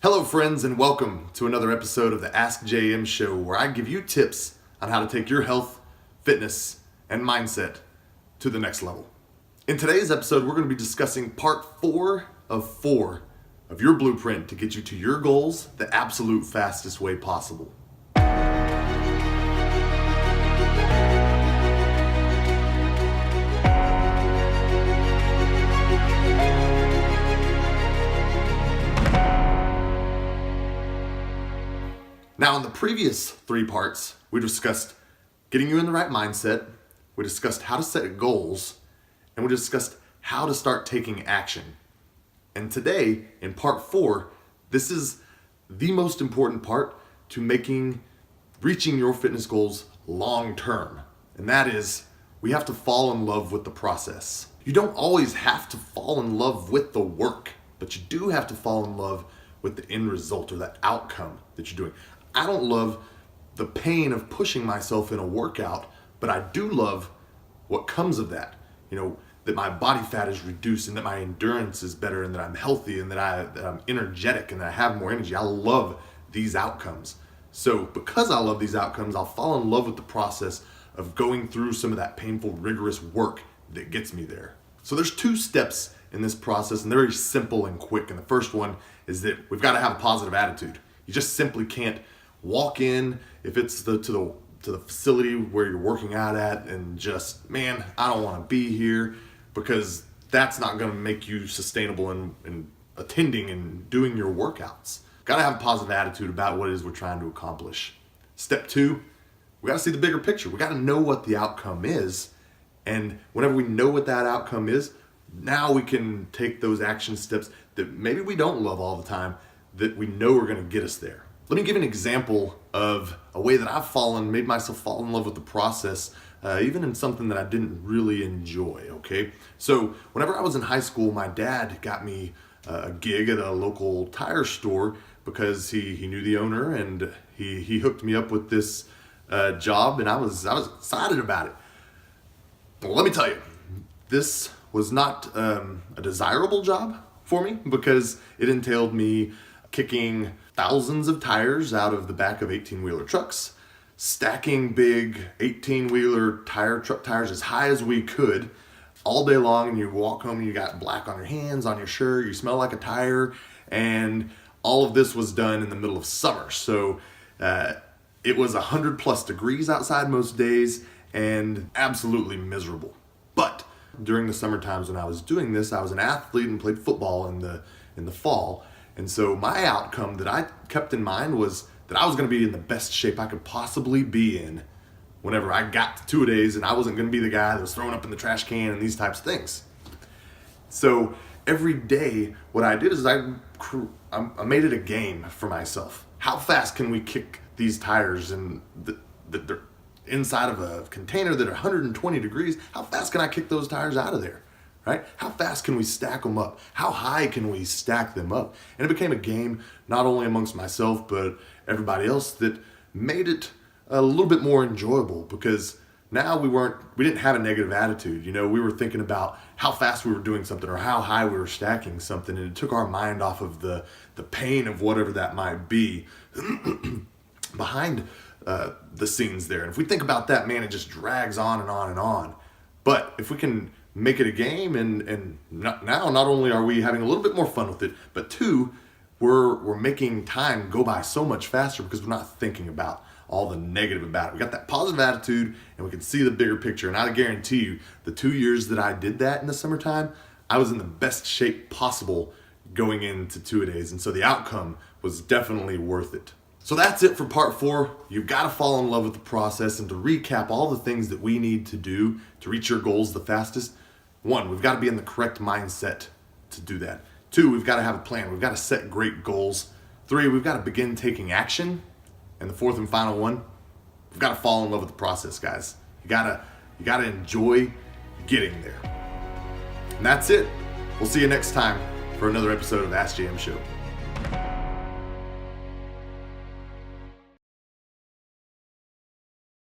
Hello friends, and welcome to another episode of the Ask JM Show, where I give you tips on how to take your health, fitness, and mindset to the next level. In today's episode, we're going to be discussing part 4 of your blueprint to get you to your goals the absolute fastest way possible. Now, in the previous 3 parts, we discussed getting you in the right mindset, we discussed how to set goals, and we discussed how to start taking action. And today, in part 4, this is the most important part to reaching your fitness goals long term. And that is, we have to fall in love with the process. You don't always have to fall in love with the work, but you do have to fall in love with the end result or the outcome that you're doing. I don't love the pain of pushing myself in a workout, but I do love what comes of that. That my body fat is reduced and that my endurance is better and that I'm healthy and that I'm energetic and that I have more energy. I love these outcomes. So because I love these outcomes, I'll fall in love with the process of going through some of that painful, rigorous work that gets me there. So there's 2 steps in this process, and they're very simple and quick. And the first one is that we've got to have a positive attitude. You just simply can't walk in, if it's to the facility where you're working out at, and just, man, I don't want to be here, because that's not going to make you sustainable in attending and doing your workouts. Got to have a positive attitude about what it is we're trying to accomplish. Step 2, we got to see the bigger picture. We got to know what the outcome is, and whenever we know what that outcome is, now we can take those action steps that maybe we don't love all the time, that we know are going to get us there. Let me give an example of a way that I've made myself fall in love with the process, even in something that I didn't really enjoy, okay? So whenever I was in high school, my dad got me a gig at a local tire store because he knew the owner, and he hooked me up with this job, and I was excited about it. Well, let me tell you, this was not a desirable job for me, because it entailed me kicking thousands of tires out of the back of 18-wheeler trucks, stacking big 18-wheeler truck tires as high as we could all day long, and you walk home and you got black on your hands, on your shirt, you smell like a tire, and all of this was done in the middle of summer. So it was 100+ degrees outside most days and absolutely miserable. But during the summer times when I was doing this, I was an athlete and played football in the fall. And so my outcome that I kept in mind was that I was going to be in the best shape I could possibly be in whenever I got to 2-a-days, and I wasn't going to be the guy that was throwing up in the trash can and these types of things. So every day, what I did is I made it a game for myself. How fast can we kick these tires and that they're inside of a container that are 120 degrees? How fast can I kick those tires out of there? Right? How fast can we stack them up? How high can we stack them up? And it became a game not only amongst myself, but everybody else, that made it a little bit more enjoyable, because now we didn't have a negative attitude. We were thinking about how fast we were doing something or how high we were stacking something, and it took our mind off of the pain of whatever that might be behind the scenes there. And if we think about that, man, it just drags on and on and on. But if we can make it a game, and now not only are we having a little bit more fun with it, but 2, we're making time go by so much faster because we're not thinking about all the negative about it. We got that positive attitude, and we can see the bigger picture. And I guarantee you, the 2 years that I did that in the summertime, I was in the best shape possible going into 2-a-days, and so the outcome was definitely worth it. So that's it for part 4. You've got to fall in love with the process. And to recap all the things that we need to do to reach your goals the fastest: 1, we've got to be in the correct mindset to do that. 2, we've got to have a plan. We've got to set great goals. 3, we've got to begin taking action. And the 4th and final one, we've got to fall in love with the process, guys. You gotta enjoy getting there. And that's it. We'll see you next time for another episode of Ask JM Show.